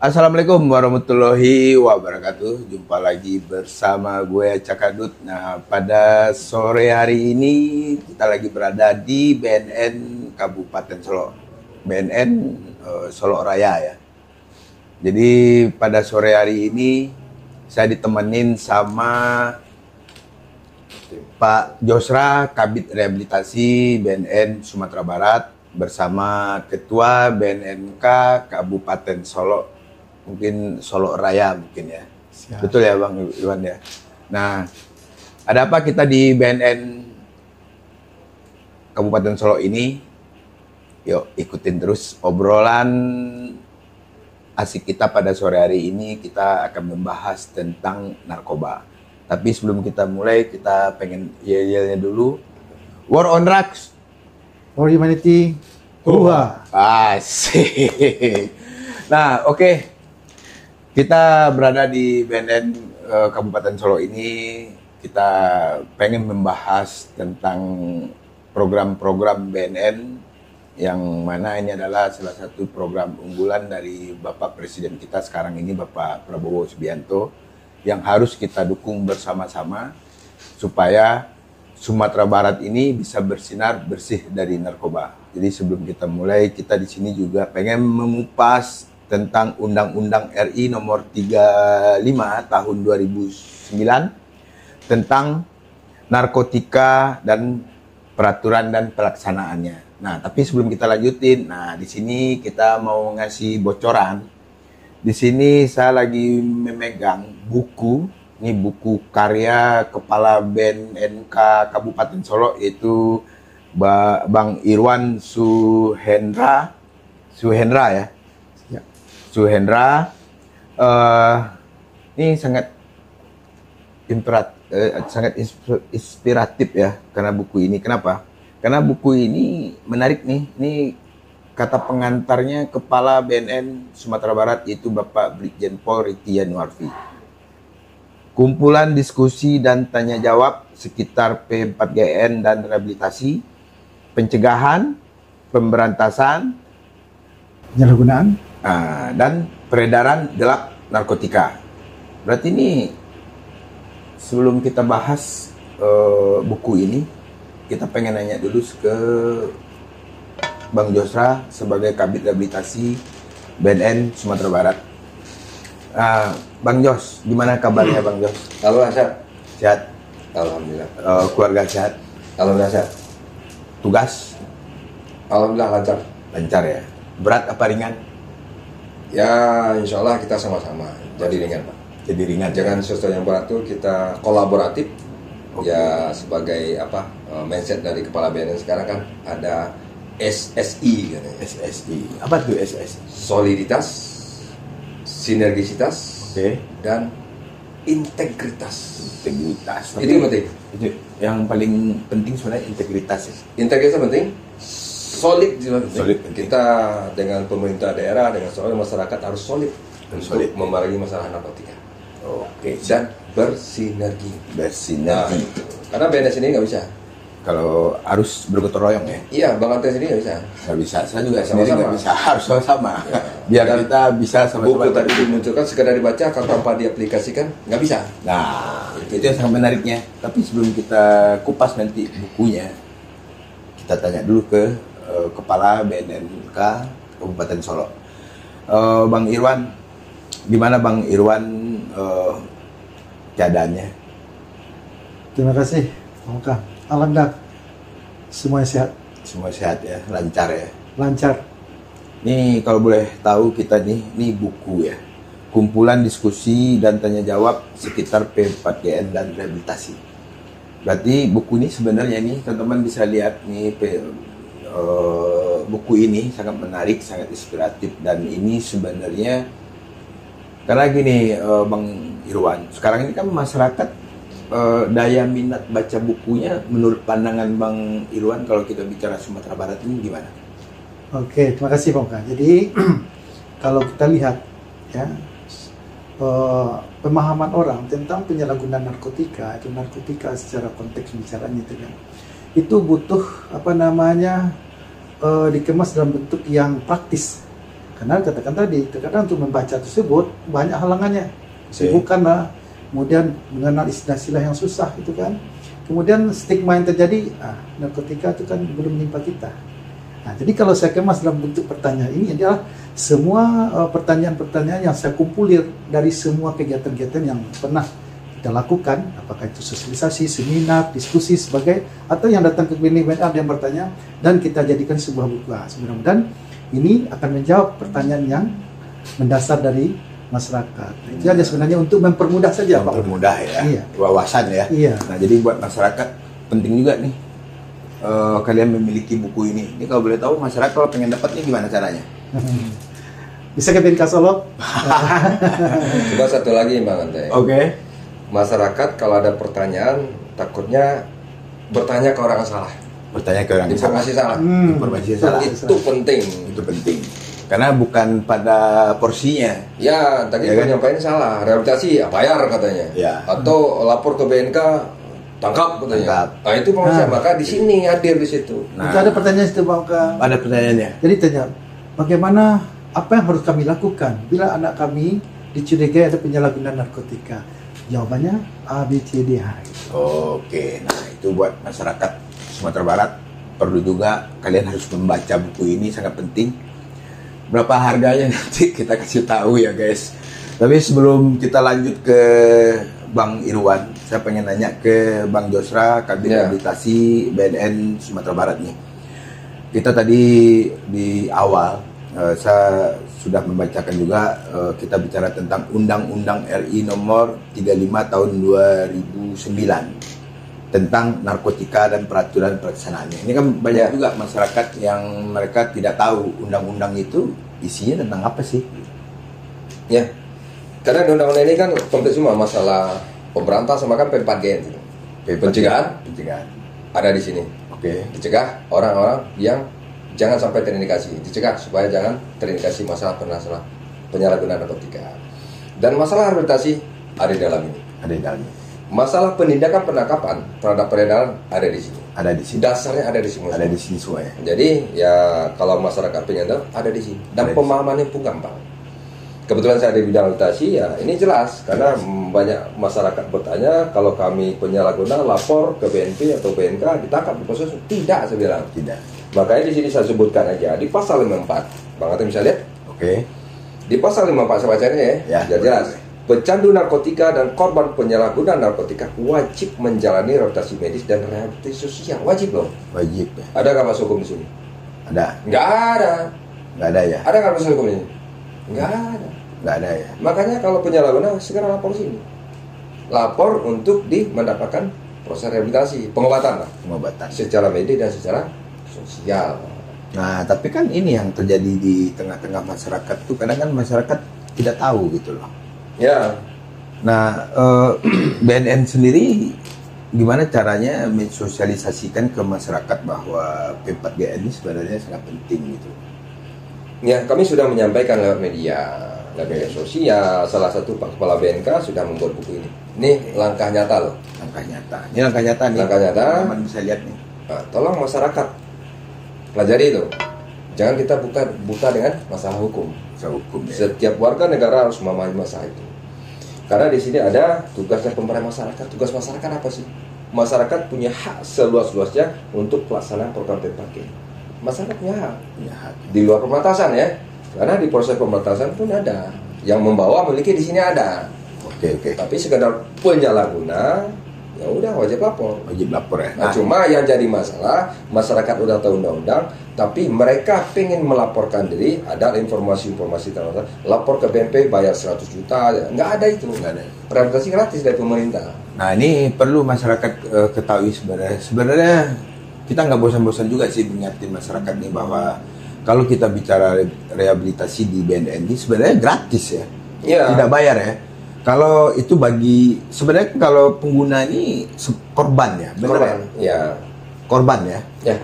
Assalamualaikum warahmatullahi wabarakatuh. Jumpa lagi bersama gue Cakadut. Nah, pada sore hari ini kita lagi berada di BNN Kabupaten Solok. BNN Solok Raya ya. Jadi pada sore hari ini saya ditemenin sama Pak Josra, Kabid Rehabilitasi BNN Sumatera Barat bersama Ketua BNNK Kabupaten Solok. Mungkin Solok Raya mungkin ya. Siap. Betul ya Bang Iwan ya. Nah, ada apa kita di BNN Kabupaten Solok ini? Yuk ikutin terus obrolan asik kita pada sore hari ini. Kita akan membahas tentang narkoba. Tapi sebelum kita mulai, kita pengen yel-yelnya dulu. War on drugs. For humanity. Hurra. Asik. Nah, oke. Kita berada di BNN Kabupaten Solok ini, kita pengen membahas tentang program-program BNN yang mana ini adalah salah satu program unggulan dari Bapak Presiden kita sekarang ini, Bapak Prabowo Subianto, yang harus kita dukung bersama-sama supaya Sumatera Barat ini bisa bersinar bersih dari narkoba. Jadi sebelum kita mulai, kita di sini juga pengen mengupas tentang Undang-Undang RI nomor 35 tahun 2009 tentang narkotika dan peraturan dan pelaksanaannya. Nah, tapi sebelum kita lanjutin, nah di sini kita mau ngasih bocoran. Di sini saya lagi memegang buku, ini buku karya Kepala BNNK Kabupaten Solok, yaitu Bang Irwan Suhendra ya. Suhendra, ini sangat inspiratif ya karena buku ini. Kenapa? Karena buku ini menarik nih. Ini kata pengantarnya Kepala BNN Sumatera Barat, yaitu Bapak Brigjen Pol Riki Yanuarfi. Kumpulan diskusi dan tanya jawab sekitar P4GN dan rehabilitasi, pencegahan, pemberantasan, penyalahgunaan dan peredaran gelap narkotika. Berarti ini sebelum kita bahas buku ini, kita pengen nanya dulu ke Bang Josra sebagai Kabid Rehabilitasi BNN Sumatera Barat. Bang Jos, gimana kabarnya Bang Jos? Halo, sehat. Sehat. Alhamdulillah. Keluarga sehat. Alhamdulillah sehat. Tugas? Alhamdulillah lancar. Lancar ya. Berat apa ringan? Ya, insya Allah kita sama-sama. Jadi ringan, Pak. Jadi ringan. Jangan sesuatu yang berat tuh kita kolaboratif. Okay. Ya sebagai mindset dari Kepala BNN sekarang kan ada SSI katanya. SSI. Apa tuh SSI? Soliditas, sinergisitas, dan integritas. Integritas. Itu yang penting. Itu yang paling penting sebenarnya integritas. Integritas penting. Solid juga penting. Kita dengan pemerintah daerah, dengan seluruh masyarakat harus solid untuk memerangi masalah narkotika. Oke. Dan bersinergi. Bersinergi. Karena BNN ini nggak bisa. Kalau harus bergotong royong ya? Iya, Bang Ante sendiri nggak bisa. Nggak bisa. Saya juga sendiri nggak bisa. Harus sama-sama. Ya. Biar dan kita bisa sama-sama. Buku tadi dimunculkan sekedar dibaca, kalau tanpa diaplikasikan nggak bisa. Nah, itu yang sangat menariknya. Tapi sebelum kita kupas nanti bukunya, kita tanya dulu ke Kepala BNNK Kabupaten Solok. Bang Irwan, gimana Bang Irwan keadaannya? Terima kasih, Oka. Alhamdulillah, semuanya sehat. Semua sehat ya, lancar ya? Lancar. Nih kalau boleh tahu kita ini buku ya, kumpulan diskusi dan tanya jawab sekitar P4GN dan rehabilitasi. Berarti buku ini sebenarnya nih teman-teman bisa lihat nih buku ini sangat menarik, sangat inspiratif, dan ini sebenarnya karena gini Bang Irwan, sekarang ini kan masyarakat daya minat baca bukunya menurut pandangan Bang Irwan kalau kita bicara Sumatera Barat ini gimana? Oke, terima kasih Bang. Jadi kalau kita lihat ya pemahaman orang tentang penyalahgunaan narkotika, itu narkotika secara konteks bicaranya itu butuh dikemas dalam bentuk yang praktis Karena katakan tadi, terkadang untuk membaca tersebut banyak halangannya. Kesibukan lah, kemudian mengenal istilah-istilah yang susah itu kan. Kemudian stigma yang terjadi, narkotika itu kan belum menimpa kita. Nah, jadi kalau saya kemas dalam bentuk pertanyaan ini adalah semua pertanyaan-pertanyaan yang saya kumpulir dari semua kegiatan-kegiatan yang pernah kita lakukan, apakah itu sosialisasi, seminar, diskusi sebagai, atau yang datang ke klinik BNR yang bertanya, dan kita jadikan sebuah buku. Sebenarnya ini akan menjawab pertanyaan yang mendasar dari masyarakat. Itu aja sebenarnya untuk mempermudah saja, Pak. Mempermudah ya, iya. Wawasan ya. Iya. Nah, jadi buat masyarakat penting juga nih kalian memiliki buku ini. Ini kalau boleh tahu masyarakat kalau pengen dapatnya gimana caranya? Bisa ke BNK Solo. Coba satu lagi Bang Ante. Oke. Masyarakat kalau ada pertanyaan takutnya bertanya ke orang yang salah. Bertanya ke orang yang Informasi salah. Informasi yang salah. Itu penting. Itu penting. Karena bukan pada porsinya. Ya, tadi Ya kan? penyampaian salah. Rehabilitasi bayar katanya. Ya. Atau lapor ke BNK tangkap katanya. Tangkap. Nah, itu pemasaran. Maka di sini hadir di situ. Nah, Itu ada pertanyaan situ, Bang. ada pertanyaannya. Jadi tanya, bagaimana, apa yang harus kami lakukan bila anak kami dicurigai ada penyalahgunaan narkotika? Jawabannya A, B, C, D, H. Oke, nah itu buat masyarakat Sumatera Barat perlu juga kalian harus membaca buku ini, sangat penting. Berapa harganya nanti kita kasih tahu ya guys. Tapi sebelum kita lanjut ke Bang Irwan, saya pengen nanya ke Bang Josra, Kabin Rehabilitasi BNN Sumatera Barat nih. Kita tadi di awal saya sudah membacakan juga, kita bicara tentang Undang-Undang RI nomor 35 tahun 2009 tentang narkotika dan peraturan pelaksanaannya. Ini kan banyak juga masyarakat yang mereka tidak tahu undang-undang itu isinya tentang apa sih. Ya, karena undang-undang ini kan kompleks semua masalah pemberantasan, kan P4GN. Pencegahan ada di sini. Oke. Dicegah orang-orang yang jangan sampai terindikasi, dicegah supaya jangan terindikasi masalah penyalahgunaan narkotika. Dan masalah rehabilitasi ada di dalam ini. Ada di dalamnya. Masalah penindakan penangkapan terhadap peredaran ada di sini. Ada di sini. Dasarnya ada di sini. Ada di sini semua ya. Jadi ya kalau masyarakat pengen tahu ada di sini. Dan pemahamannya pun gampang. Kebetulan saya di bidang rehabilitasi ya ini jelas karena banyak masyarakat bertanya kalau kami penyalahguna lapor ke BNP atau BNK ditangkap diproses. Tidak, saya bilang. Tidak. Makanya di sini saya sebutkan aja di pasal 54. Bang Ate bisa lihat? Oke. Di pasal 54 saya bacanya ya. Ya, jelas. Pecandu narkotika dan korban penyalahgunaan narkotika wajib menjalani rehabilitasi medis dan rehabilitasi sosial. Wajib loh. Wajib ya. Ada nggak masuk hukum di sini? Ada. Nggak ada. Nggak ada ya. Ada nggak masuk hukum ini? Nggak ada. Nggak ada ya. Makanya kalau penyalahgunaan segera lapor sini. Lapor untuk mendapatkan proses rehabilitasi, pengobatan lah. Pengobatan. Secara medis dan secara sosial. Nah, tapi kan ini yang terjadi di tengah-tengah masyarakat tuh kadang kan masyarakat tidak tahu gitu loh. Ya. Nah, BNN sendiri gimana caranya mensosialisasikan ke masyarakat bahwa P4GN ini sebenarnya sangat penting gitu. Ya, kami sudah menyampaikan lewat media sosial. Salah satu Pak Kepala BNK sudah membuat buku ini. Ini langkah nyata loh. Langkah nyata. Ini langkah nyata nih. Langkah nyata. Teman bisa lihat nih. Nah, tolong masyarakat pelajari itu. Jangan kita buta dengan masalah hukum. Hukum, ya. Setiap warga negara harus memahami masalah itu. Karena di sini ada tugasnya pemerintah masyarakat. Tugas masyarakat apa sih? Masyarakat punya hak seluas-luasnya untuk pelaksanaan program P4GN. Masyarakat punya hak. Di luar pembatasan ya. Karena di proses pembatasan pun ada. Yang membawa memiliki di sini ada. Oke. Tapi sekedar penyalahguna, ya udah wajib lapor. Wajib lapor ya. Nah, cuma yang jadi masalah, masyarakat udah tahu undang-undang, tapi mereka pengen melaporkan diri, ada informasi-informasi tertentu, lapor ke BNP bayar 100 juta, nggak ada itu. Nggak ada. Rehabilitasi gratis dari pemerintah. Nah, ini perlu masyarakat ketahui sebenarnya. Sebenarnya kita nggak bosan-bosan juga sih mengingatkan masyarakat nih bahwa kalau kita bicara rehabilitasi di BNN ini sebenarnya gratis ya. Ya. Tidak bayar ya. Kalau itu bagi sebenarnya kalau pengguna ini korban ya, benar Korban. Ya. Korban ya. Ya.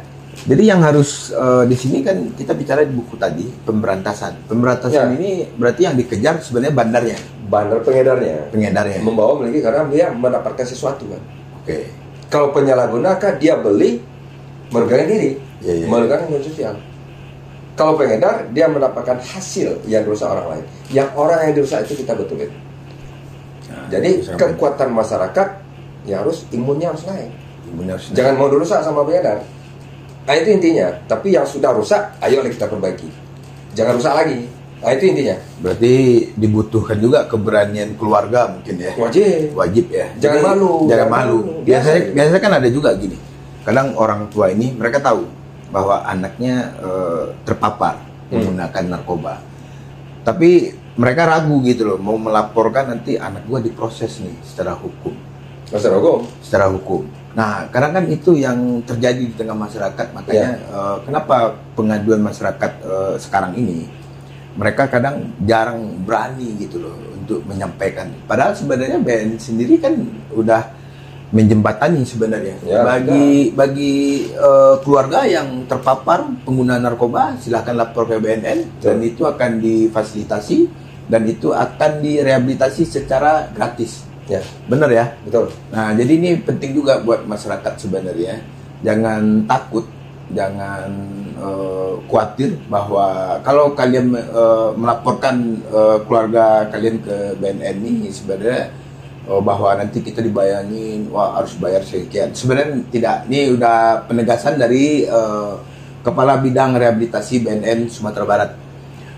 Jadi yang harus di sini kan kita bicara di buku tadi pemberantasan. Pemberantasan ini berarti yang dikejar sebenarnya bandarnya. Bandar pengedarnya. Membawa memiliki karena dia mendapatkan sesuatu kan. Oke. Kalau penyalahguna kan dia beli merugikan diri, Ya. merugikan lingkungan sosial. Kalau pengedar, dia mendapatkan hasil yang dirusak orang lain. Yang orang yang dirusak itu kita betulin. Jadi kekuatan masyarakat ya harus imunnya harus naik. Jangan mau dirusak sama pengedar. Nah itu intinya. Tapi yang sudah rusak, ayo kita perbaiki. Jangan rusak lagi. Nah itu intinya. Berarti dibutuhkan juga keberanian keluarga mungkin ya. Wajib ya. Jangan malu. Jangan malu. Biasanya kan ada juga gini. Kadang orang tua ini mereka tahu bahwa anaknya terpapar menggunakan narkoba. Tapi mereka ragu gitu loh, mau melaporkan nanti anak gua diproses nih secara hukum. Secara hukum. Nah, karena kan itu yang terjadi di tengah masyarakat, makanya kenapa pengaduan masyarakat sekarang ini mereka kadang jarang berani gitu loh untuk menyampaikan. Padahal sebenarnya BNN sendiri kan udah menjembatani sebenarnya bagi keluarga yang terpapar pengguna narkoba, silahkan lapor ke BNN dan itu akan difasilitasi dan itu akan direhabilitasi secara gratis. Ya, benar ya? Betul. Nah, jadi ini penting juga buat masyarakat sebenarnya. Jangan takut, jangan khawatir bahwa kalau kalian melaporkan keluarga kalian ke BNN ini sebenarnya bahwa nanti kita dibayangin, wah harus bayar sekian. Sebenarnya tidak. Ini udah penegasan dari Kepala Bidang Rehabilitasi BNN Sumatera Barat.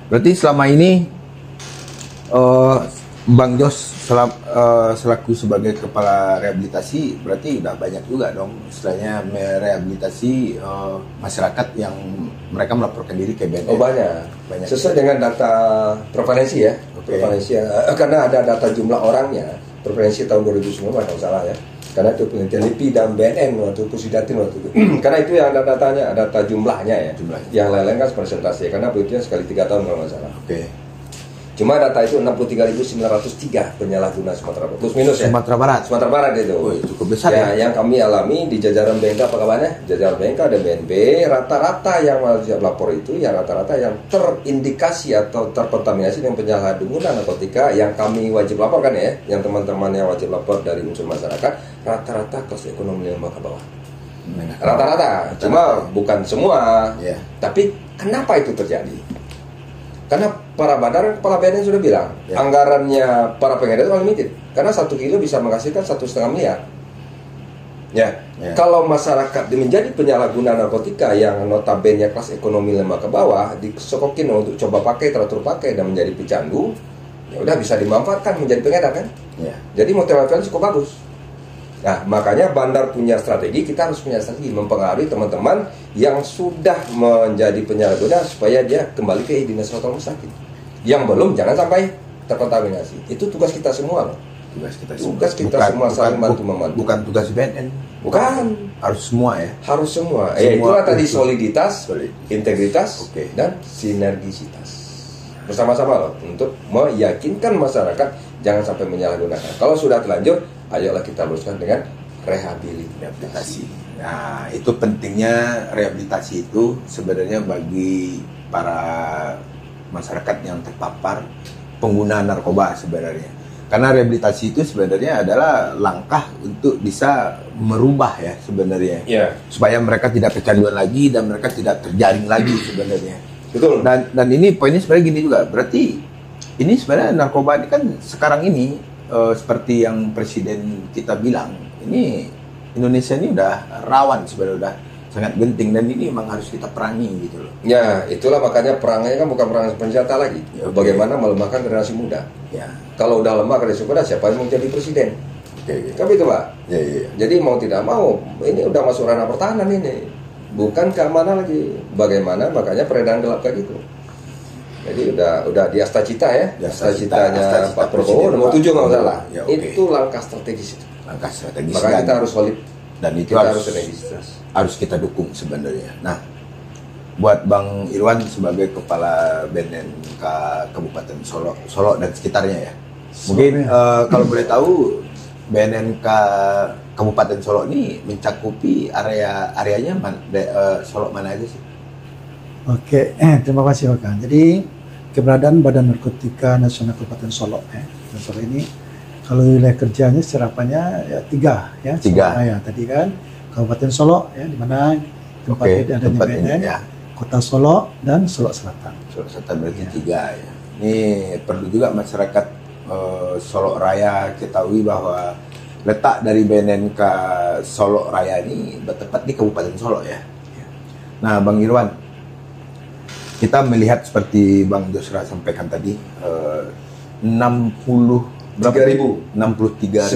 Berarti selama ini Bang Jos selaku sebagai Kepala Rehabilitasi berarti udah banyak juga dong istilahnya merehabilitasi masyarakat yang mereka melaporkan diri ke BNN. Oh banyak. Sesuai dengan data prevalensi ya. Prevalensi karena ada data jumlah orangnya. Prevalensi tahun 2009 kalau salah ya. Karena itu penelitian LIPI dan BNN waktu Pusidatin waktu itu. Karena itu yang ada datanya, data jumlahnya ya. Yang lain-lain kan presentasi karena penelitian sekali 3 tahun kalau nggak salah. Cuma data itu 63.903 penyalahguna Sumatera Barat. Plus minus ya. Sumatera Barat itu. Oh, cukup besar ya. Yang kami alami di jajaran BNK apa kabarnya? Jajaran BNK dan BNP rata-rata yang wajib lapor itu ya rata-rata yang terindikasi atau terkontaminasi dengan penyalahgunaan narkotika yang kami wajib laporkan ya. Yang teman-teman yang wajib lapor dari unsur masyarakat rata-rata kelas ekonomi menengah ke bawah. Rata-rata. Cuma bukan semua. Tapi kenapa itu terjadi? Karena para bandar, kepala BNN sudah bilang anggarannya para pengedar itu limited. Karena 1 kilo bisa menghasilkan 1,5 miliar. Kalau masyarakat menjadi penyalahguna narkotika yang notabene kelas ekonomi lemah ke bawah, disokokin untuk coba pakai, teratur pakai dan menjadi pecandu, ya udah bisa dimanfaatkan menjadi pengedar kan? Jadi motivasinya cukup bagus. Nah, makanya bandar punya strategi, kita harus punya strategi mempengaruhi teman-teman yang sudah menjadi penyalahguna supaya dia kembali ke dinas atau rumah sakit. Yang belum jangan sampai terkontaminasi. Itu tugas kita semua loh. Tugas kita semua saling bantu-membantu. Bukan tugas BNN. Bukan. Harus semua ya. Harus semua. Itulah tadi soliditas, integritas, dan sinergisitas. Bersama-sama loh untuk meyakinkan masyarakat jangan sampai menyalahgunakan. Kalau sudah terlanjur, ayolah kita luruskan dengan rehabilitasi. Nah, itu pentingnya rehabilitasi itu sebenarnya bagi para masyarakat yang terpapar pengguna narkoba sebenarnya. Karena rehabilitasi itu sebenarnya adalah langkah untuk bisa merubah ya sebenarnya. Supaya mereka tidak kecanduan lagi dan mereka tidak terjaring lagi sebenarnya. Betul. Dan ini poinnya sebenarnya gini juga. Berarti ini sebenarnya narkoba ini kan sekarang ini seperti yang presiden kita bilang, ini Indonesia ini udah rawan sebenarnya, udah sangat genting dan ini memang harus kita perangi gitu loh. Ya, itulah makanya perangnya kan bukan perang senjata lagi. Bagaimana melemahkan generasi muda. Kalau udah lemah generasi muda, siapa yang mau jadi presiden? Kan itu Pak. Jadi mau tidak mau, ini udah masuk ranah pertahanan ini. Bukan keamanan lagi. Bagaimana makanya peredaran gelap kayak gitu. Jadi udah di Astacita ya, Astacitanya Pak Prabowo nomor 7 nggak salah. Itu langkah strategis itu. Langkah strategis. Makanya kita harus solid dan itu kita harus kita dukung sebenarnya. Nah, buat Bang Irwan sebagai Kepala BNN Kabupaten Solo dan sekitarnya ya. Mungkin kalau boleh tahu BNN Kabupaten Solo ini mencakupi areanya Solo mana aja sih? Oke, terima kasih Okan. Jadi keberadaan Badan Narkotika Nasional Kabupaten Solo, Solo ini kalau wilayah kerjanya serapannya ya 3 ya. 3. Ya tadi kan Kabupaten Solo ya di mana tempat adanya BNN, Kota Solo dan Solo Selatan. Solo Selatan berarti 3 ya. Ini perlu juga masyarakat Solo Raya ketahui bahwa letak dari BNN ke Solo Raya ini bertepat di Kabupaten Solo ya. Nah, Bang Irwan, kita melihat seperti Bang Josra sampaikan tadi 60 berapa? 903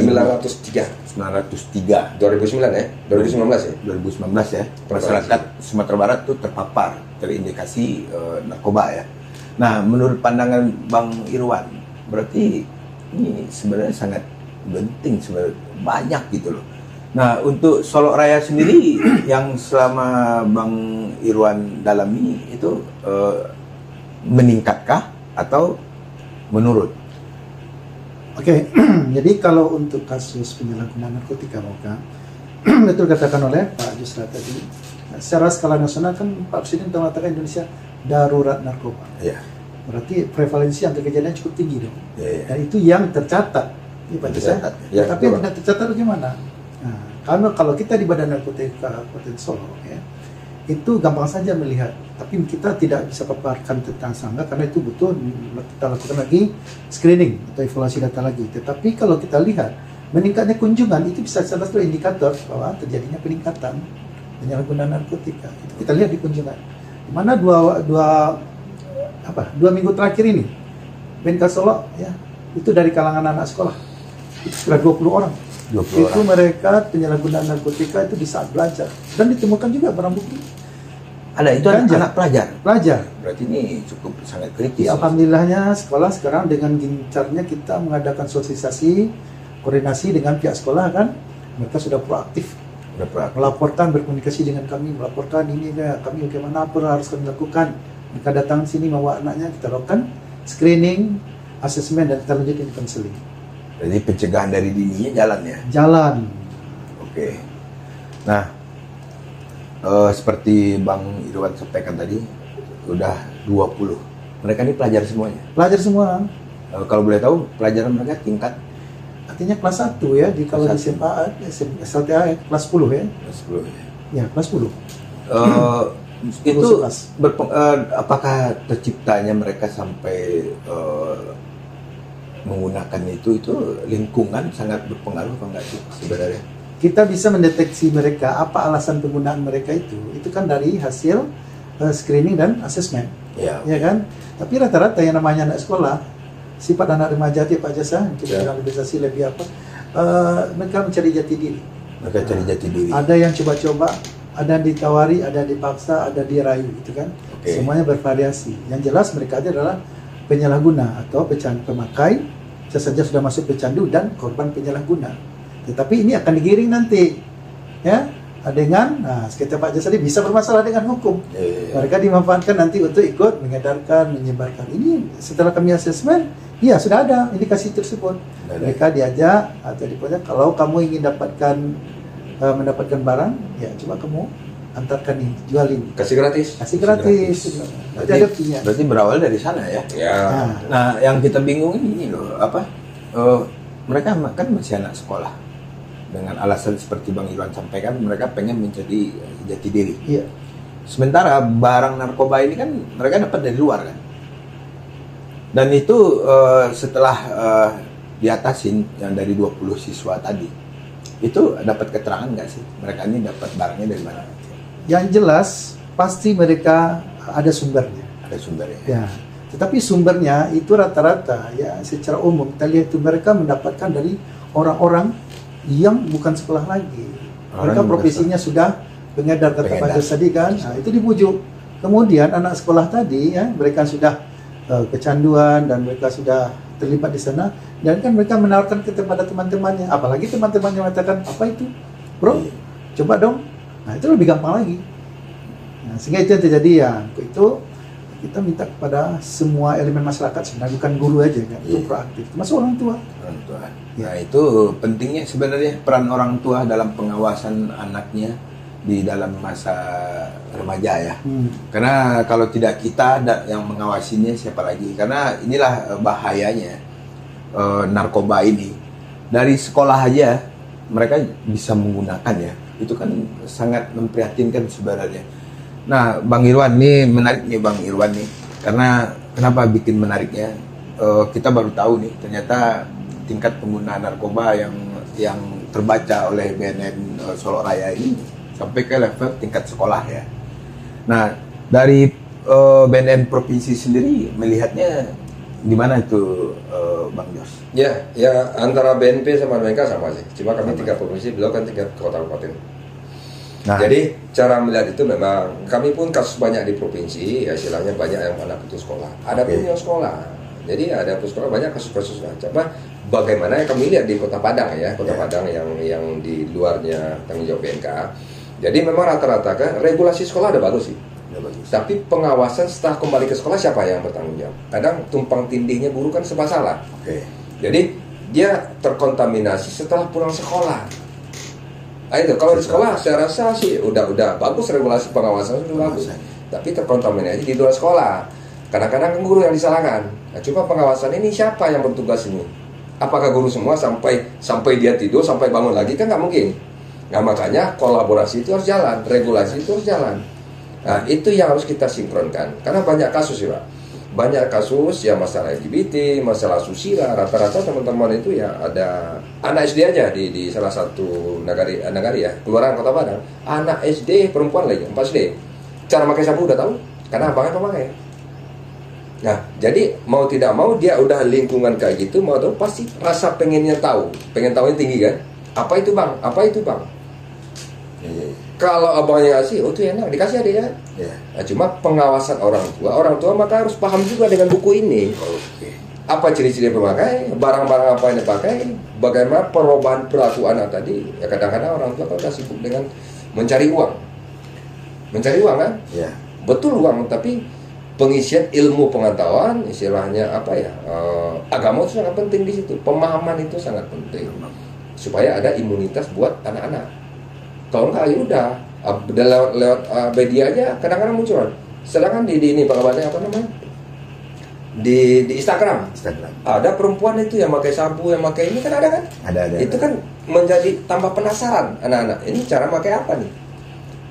903 2009 ya, 2019 ya. 2019 ya, masyarakat Sumatera Barat tuh terpapar, terindikasi narkoba ya. Nah, menurut pandangan Bang Irwan, berarti ini sebenarnya sangat penting, sebenarnya banyak gitu loh. Nah, untuk Solo Raya sendiri yang selama Bang Irwan dalami itu meningkatkah atau menurun? Oke, jadi kalau untuk kasus penyalahgunaan narkotika, maka betul katakan oleh Pak Jusra tadi, secara skala nasional kan Pak Presiden telah mengatakan Indonesia darurat narkoba. Ya. Berarti prevalensi angka kejadian cukup tinggi dong. Ya. Dan itu yang tercatat. Ini Pak Jusra. Tercatat. Ya, Tapi yang tidak tercatat bagaimana? Nah, karena kalau kita di Badan Narkotika Kabupaten Solo, ya, itu gampang saja melihat. Tapi kita tidak bisa paparkan tentang sangka karena itu betul kita lakukan lagi screening atau evaluasi data lagi. Tetapi kalau kita lihat meningkatnya kunjungan itu bisa salah satu indikator bahwa terjadinya peningkatan penyalahgunaan narkotika. Itu kita lihat di kunjungan. Di mana dua minggu terakhir ini BNK Solo ya itu dari kalangan anak sekolah itu sudah 20 orang. 20 itu orang. mereka penyalahgunaan narkotika itu di saat belajar dan ditemukan juga barang bukti. Ada itu Ganja. anak pelajar. Pelajar. Berarti ini cukup sangat kritis. Ya, alhamdulillahnya sekolah sekarang dengan gencarnya kita mengadakan sosialisasi, koordinasi dengan pihak sekolah kan, mereka sudah proaktif melaporkan, berkomunikasi dengan kami, melaporkan ini ya, kami bagaimana apa harus kami lakukan. Mereka datang sini membawa anaknya, kita lakukan screening, asesmen dan kita lanjutkan konseling. Jadi pencegahan dari dininya jalan ya. Jalan. Oke. Nah, seperti Bang Irwan sampaikan tadi, udah 20. Mereka ini pelajar semuanya. Pelajar semua. Kalau boleh tahu, pelajaran mereka tingkat Artinya kelas 1 ya, di kalau di Kelas SMA, SLTA kelas 10 ya. kelas 10 ya. Ya, kelas 10. Itu 11. apakah terciptanya mereka sampai menggunakan itu lingkungan sangat berpengaruh apa enggak sih sebenarnya? Kita bisa mendeteksi mereka apa alasan penggunaan mereka itu kan dari hasil screening dan asesmen, Ya. ya kan. Tapi rata-rata yang namanya anak sekolah, sifat anak remaja itu Pak Jasa, kita bilang lebih apa, mereka mencari jati diri. Mereka cari jati diri. Ada yang coba-coba, ada yang ditawari, ada yang dipaksa, ada dirayu, itu kan. Oke. Semuanya bervariasi. Yang jelas mereka adalah penyalahguna atau pemakai, bisa saja sudah masuk pecandu dan korban penyalahguna. Tetapi ini akan digiring nanti, ya, dengan, sekitar Pak Jasadi bisa bermasalah dengan hukum. Mereka dimanfaatkan nanti untuk ikut mengedarkan, menyebarkan. Ini setelah kami asesmen, ya sudah ada indikasi tersebut. Mereka diajak atau dipunya, kalau kamu ingin mendapatkan barang, ya coba kamu antarkan nih, jual ini. Kasih gratis. Kasih gratis. Nanti ada fee-nya. Berarti berawal dari sana ya. Ya. Nah, yang kita bingung ini loh, mereka kan masih anak sekolah. Dengan alasan seperti Bang Irwan sampaikan, mereka pengen menjadi jati diri. Iya. Sementara barang narkoba ini kan mereka dapat dari luar kan. Dan itu setelah diatasin yang dari 20 siswa tadi, itu dapat keterangan nggak sih? Mereka ini dapat barangnya dari mana? Yang jelas pasti mereka ada sumbernya. Ada sumbernya. Ya. Tetapi sumbernya itu rata-rata ya secara umum kita lihat itu mereka mendapatkan dari orang-orang yang bukan sekolah lagi. Mereka profesinya sudah pengedar kata Pak Jos tadi kan. Nah, itu dibujuk. Kemudian anak sekolah tadi ya mereka sudah kecanduan dan mereka sudah terlibat di sana dan kan mereka menawarkan kepada teman-temannya. Apalagi teman-temannya mengatakan apa itu? Bro, coba dong. Nah, itu lebih gampang lagi. Nah, sehingga itu yang terjadi ya. Itu kita minta kepada semua elemen masyarakat sebenarnya bukan guru aja kan, itu proaktif, termasuk orang tua. Orang tua. Nah, itu pentingnya sebenarnya peran orang tua dalam pengawasan anaknya di dalam masa remaja ya. Karena kalau tidak kita yang mengawasinya siapa lagi? Karena inilah bahayanya narkoba ini. Dari sekolah aja mereka bisa menggunakan ya. Itu kan sangat memprihatinkan sebenarnya. Nah, Bang Irwan, nih menarik nih Bang Irwan nih. Karena kenapa bikin menariknya? Kita baru tahu nih, ternyata tingkat penggunaan narkoba yang terbaca oleh BNN Solo Raya ini sampai ke level tingkat sekolah ya. Nah, dari BNN provinsi sendiri melihatnya gimana itu, Bang Jos? Ya, antara BNP sama mereka sama sih. Cuma kami tingkat provinsi, beliau kan tingkat kota kabupaten. Nah, Jadi cara melihat itu memang kami pun kasus banyak di provinsi, ya istilahnya banyak yang anak putus sekolah. Ada pun yang sekolah. Jadi ada putus sekolah banyak kasus-kasus macam. Nah, bagaimana yang kami lihat di Kota Padang ya, Kota Padang yang di luarnya tanggung jawab BNK. Jadi memang rata-rata kan regulasi sekolah ada bagus sih. Tapi pengawasan setelah kembali ke sekolah siapa yang bertanggung jawab? Kadang tumpang tindihnya guru kan serba salah. Jadi dia terkontaminasi setelah pulang sekolah. Nah itu kalau di sekolah saya rasa sih udah bagus, regulasi pengawasan sudah bagus. Tapi terkontaminasi di luar sekolah. Kadang-kadang guru yang disalahkan. Nah, cuma pengawasan ini siapa yang bertugas ini? Apakah guru semua sampai dia tidur sampai bangun lagi? Kan nggak mungkin. Nah makanya kolaborasi itu harus jalan, regulasi itu harus jalan. Nah itu yang harus kita sinkronkan. Karena banyak kasus ya Pak. Banyak kasus ya masalah LGBT, masalah susila, rata-rata teman-teman itu ya ada anak SD aja di salah satu nagari ya, Kelurahan Kota Padang, anak SD perempuan lagi, 4 SD. Cara pakai sapu udah tahu, karena abangnya pemakai. Nah, jadi mau tidak mau dia udah lingkungan kayak gitu, mau tahu pasti rasa pengen tahunya tinggi kan? Apa itu bang? Kalau abangnya ngasih, oh itu enak, dikasih adiknya. Nah, cuma pengawasan orang tua maka harus paham juga dengan buku ini. Apa ciri-ciri pemakai, barang-barang apa yang dipakai, bagaimana perubahan perilaku anak tadi. Ya kadang-kadang orang tua kan sibuk dengan mencari uang kan? Betul uang, tapi pengisian ilmu pengetahuan, istilahnya apa ya? Agama itu sangat penting di situ, pemahaman itu sangat penting supaya ada imunitas buat anak-anak. Kalau enggak ya udah lewat media aja kadang-kadang muncul. Sedangkan di ini pengabatannya apa namanya? Di Instagram. Ada perempuan itu yang pakai sabu, yang pakai ini kan ada kan? Ada. Itu kan menjadi tambah penasaran anak-anak. Ini cara pakai apa nih?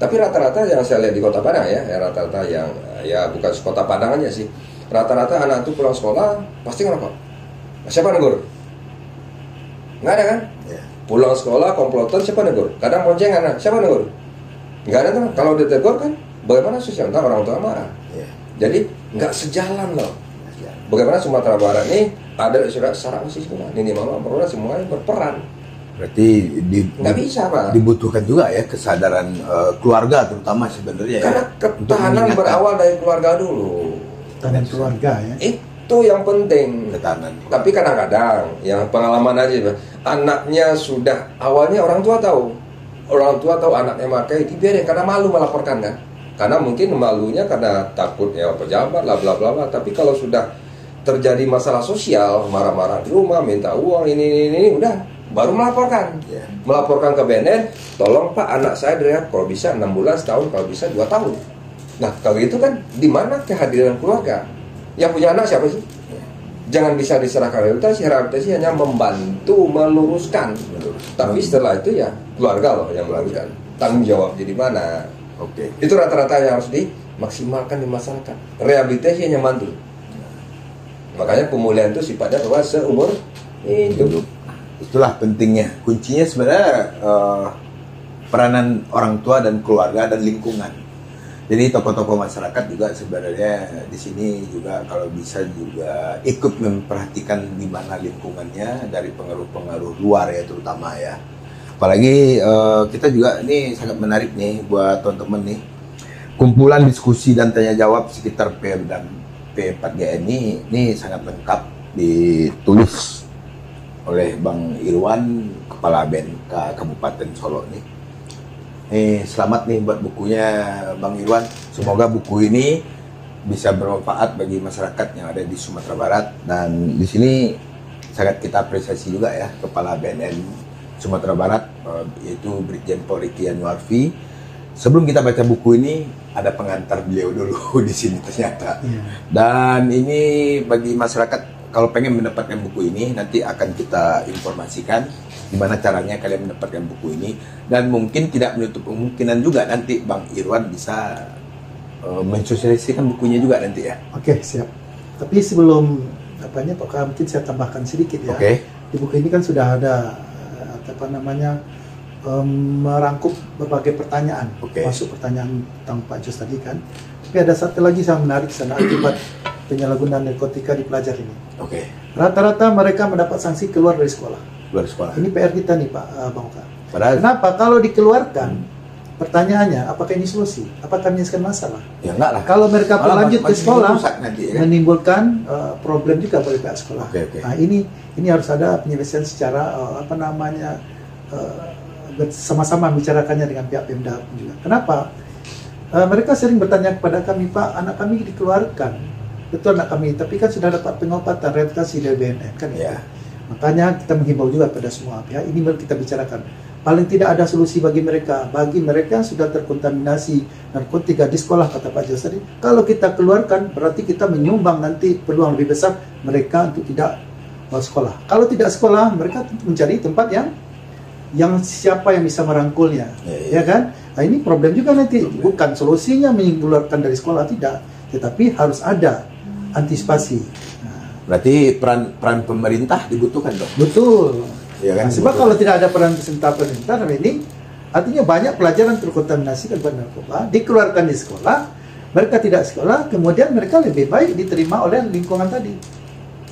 Tapi rata-rata yang saya lihat di Kota Padang ya rata-rata yang ya bukan Kota Padang aja sih. Rata-rata anak itu pulang sekolah pasti ngerokok. Siapa negur? Nggak ada kan? Pulang sekolah komplotan siapa negur? Kadang boncengan, siapa negur? Nggak ada kan? Kalau ditegur kan bagaimana sosial? Entah orang tua marah. Jadi nggak sejalan loh. Bagaimana Sumatera Barat ini ada secara usia sekolah. Nini mama perlu semuanya berperan. Berarti nggak bisa Pak. Dibutuhkan juga ya kesadaran keluarga terutama sebenarnya. Karena ketahanan berawal dari keluarga dulu. Ketahanan keluarga ya. Itu yang penting. Ketahanan. Tapi kadang-kadang yang pengalaman aja, anaknya sudah awalnya orang tua tahu anaknya pakai, dibiarin karena malu melaporkan kan. Karena mungkin malunya karena takut ya pejabat lah bla bla bla. Tapi kalau sudah terjadi masalah sosial, marah-marah di rumah, minta uang ini udah baru melaporkan. Melaporkan ke BNN, tolong Pak anak saya direhab, kalau bisa 6 bulan, setahun, kalau bisa 2 tahun. Nah kalau itu kan di mana kehadiran keluarga? Yang punya anak siapa sih? Jangan bisa diserahkan rehabilitasi hanya membantu meluruskan. Tapi setelah itu ya keluarga loh yang meluruskan. Tanggung jawab jadi mana? Itu rata-rata yang harus dimaksimalkan di masyarakat. Rehabilitasi hanya bantu. Makanya pemulihan itu sifatnya bahwa seumur hidup. Itulah pentingnya. Kuncinya sebenarnya peranan orang tua dan keluarga dan lingkungan. Jadi tokoh-tokoh masyarakat juga sebenarnya di sini juga kalau bisa juga ikut memperhatikan di mana lingkungannya dari pengaruh-pengaruh luar ya terutama ya. Apalagi kita juga ini sangat menarik nih buat teman-teman nih. Kumpulan diskusi dan tanya jawab sekitar PR dan P4GN ini sangat lengkap ditulis oleh Bang Irwan, Kepala BNK Kabupaten Solo nih. Selamat nih buat bukunya Bang Irwan. Semoga buku ini bisa bermanfaat bagi masyarakat yang ada di Sumatera Barat, dan di sini sangat kita apresiasi juga ya Kepala BNN Sumatera Barat yaitu Brigjen Pol Riki Yanuarfi. Sebelum kita baca buku ini ada pengantar beliau dulu di sini ternyata. Dan ini bagi masyarakat kalau pengen mendapatkan buku ini nanti akan kita informasikan gimana caranya kalian mendapatkan buku ini, dan mungkin tidak menutup kemungkinan juga nanti Bang Irwan bisa mensosialisasikan bukunya juga nanti ya. Oke, siap. Tapi sebelum apanya Pak Kak, mungkin saya tambahkan sedikit ya. Oke. Di buku ini kan sudah ada apa namanya merangkup berbagai pertanyaan, masuk pertanyaan tentang Pak Jos tadi kan. Tapi ada satu lagi yang menarik sana akibat penyalahgunaan narkotika di pelajar ini. Oke. Rata-rata mereka mendapat sanksi keluar dari sekolah. Luar sekolah. Ini PR kita nih Pak Bang Oka. Padahal, Kenapa kalau dikeluarkan pertanyaannya apakah ini solusi? Apakah menyelesaikan masalah? ya enggak lah. Kalau mereka Malah berlanjut ke makin sekolah rusak nanti, ya kan? menimbulkan problem juga bagi pihak sekolah. Oke. Nah ini harus ada penyelesaian secara apa namanya sama-sama bicarakannya dengan pihak Pemda juga. Kenapa? Mereka sering bertanya kepada kami, Pak, anak kami dikeluarkan. Betul anak kami, tapi kan sudah dapat pengobatan rehabilitasi dari BNN kan ya. Makanya kita menghimbau juga pada semua pihak ini baru kita bicarakan. Paling tidak ada solusi bagi mereka yang sudah terkontaminasi narkotika di sekolah, kata Pak Jos tadi. Kalau kita keluarkan berarti kita menyumbang nanti peluang lebih besar mereka untuk tidak sekolah. Kalau tidak sekolah, mereka mencari tempat yang siapa yang bisa merangkulnya, ya kan? Nah ini problem juga nanti, bukan solusinya mengeluarkan dari sekolah, tidak, tetapi harus ada antisipasi. Berarti peran pemerintah dibutuhkan dong. Betul. Ya kan? Sebab kalau tidak ada peran pemerintah ini artinya banyak pelajaran terkontaminasi dengan narkoba dikeluarkan di sekolah, mereka tidak sekolah, kemudian mereka lebih baik diterima oleh lingkungan tadi.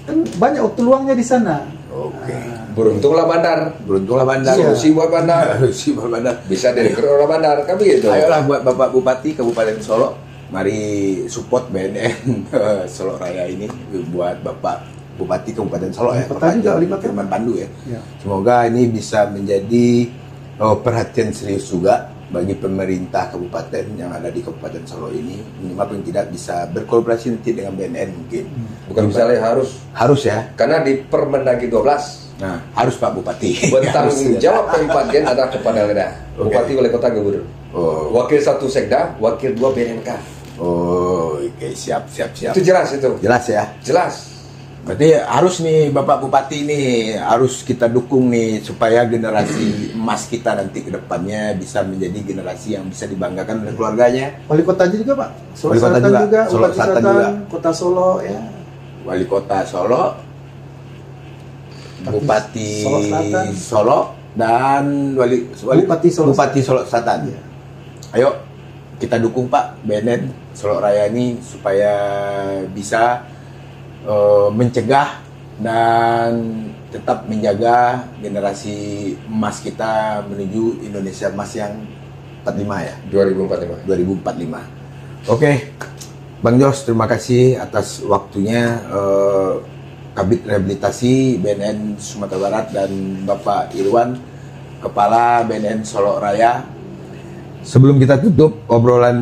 Kan banyak waktu luangnya di sana. Oke. Beruntunglah bandar. Iya. Solusi buat bandar. Solusi buat bandar. Bisa direkrut orang bandar, kan begitu. Ayolah buat Bapak Bupati Kabupaten Solo, mari support BNN Solo Raya ini buat Bapak Bupati Kabupaten Solo ya, Kota juga Wali Kota. Firman Pandu ya. Ya. Semoga ini bisa menjadi perhatian serius juga bagi pemerintah kabupaten yang ada di Kabupaten Solo ini, minimal paling tidak bisa berkolaborasi nanti dengan BNN mungkin. Bukan misalnya harus ya. karena di Permendagri 12 Nah, harus Pak Bupati. bertanggung jawab pembagian ada kepada daerah. Oke. Bupati, Wali Kota, Gubernur. Oh. Wakil 1 Sekda, wakil 2 BNNK. Oh, oke, siap. Itu jelas itu. Jelas ya. Jelas. Berarti harus nih Bapak Bupati nih, harus kita dukung nih supaya generasi emas kita nanti ke depannya bisa menjadi generasi yang bisa dibanggakan oleh keluarganya. Wali kotanya juga Pak, Solo Wali kota Selatan juga, Solo Bupati Selatan Selatan, juga. Kota Solo ya. Wali Kota Solo, Bupati Solo Selatan. Solo, dan Bupati Solo Selatan. Iya. Ayo kita dukung Pak BNN Solo Raya ini supaya bisa mencegah dan tetap menjaga generasi emas kita menuju Indonesia emas yang 45 ya, 2045. Oke, Bang Jos, terima kasih atas waktunya. Kabid Rehabilitasi BNN Sumatera Barat dan Bapak Irwan, Kepala BNN Solo Raya. Sebelum kita tutup obrolan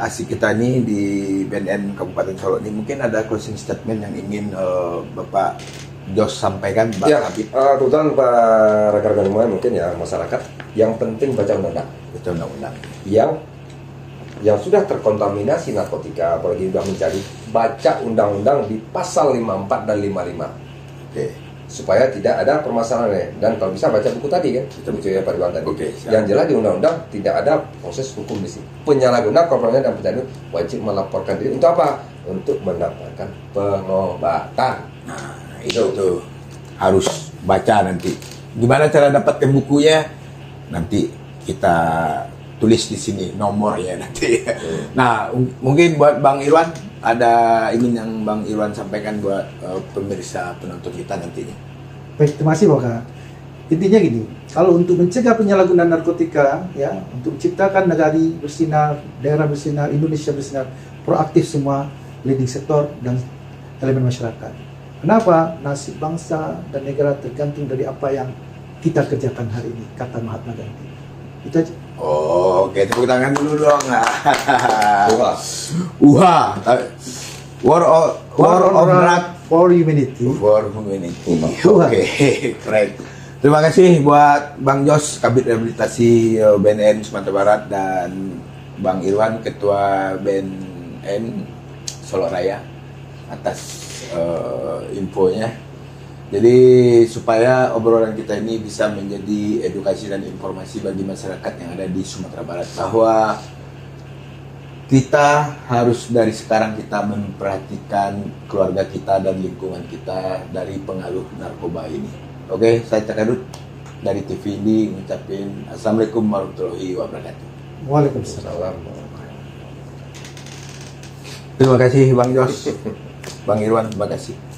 asik kita ini di BNN Kabupaten Solo ini, mungkin ada closing statement yang ingin Bapak Jos sampaikan, Pak Ya, Kabid. kebetulan Pak rekan-rekan semua mungkin ya masyarakat yang penting baca undang-undang. Baca undang-undang. Yang sudah terkontaminasi narkotika, apalagi sudah mencari, baca undang-undang di pasal 54 dan 55. Oke. Supaya tidak ada permasalahannya. Dan kalau bisa baca buku tadi kan, buku ya Pak Iwan tadi. Oke, siap. Yang jelas di undang-undang tidak ada proses hukum di sini. Penyalahgunaan korbannya dan pencari wajib melaporkan diri untuk apa? Untuk mendapatkan pengobatan. Nah, itu harus baca nanti. Gimana cara dapatkan bukunya? Nanti kita tulis di sini nomornya nanti. Nah, mungkin buat Bang Irwan ada ini yang Bang Irwan sampaikan buat pemirsa penonton kita nantinya. Baik, terima kasih Pak. Intinya gini, kalau untuk mencegah penyalahgunaan narkotika, ya, untuk menciptakan negara bersinar, daerah bersinar, Indonesia bersinar, proaktif semua leading sektor dan elemen masyarakat. Kenapa? Nasib bangsa dan negara tergantung dari apa yang kita kerjakan hari ini, kata Mahatma Gandhi. Itu aja. Oh, oke, tepuk tangan dulu dong. Wah. War on drug for humanity. for humanity. Wah. Oke, keren. Terima kasih buat Bang Jos, Kabid Rehabilitasi BNN Sumatera Barat, dan Bang Irwan, Ketua BNN Solo Raya, atas infonya. Jadi supaya obrolan kita ini bisa menjadi edukasi dan informasi bagi masyarakat yang ada di Sumatera Barat, bahwa kita harus dari sekarang kita memperhatikan keluarga kita dan lingkungan kita dari pengaruh narkoba ini. Oke, saya Cakadut dari TV ini ngucapin Assalamualaikum warahmatullahi wabarakatuh. Waalaikumsalam. Salam. Terima kasih Bang Jos, Bang Irwan, terima kasih.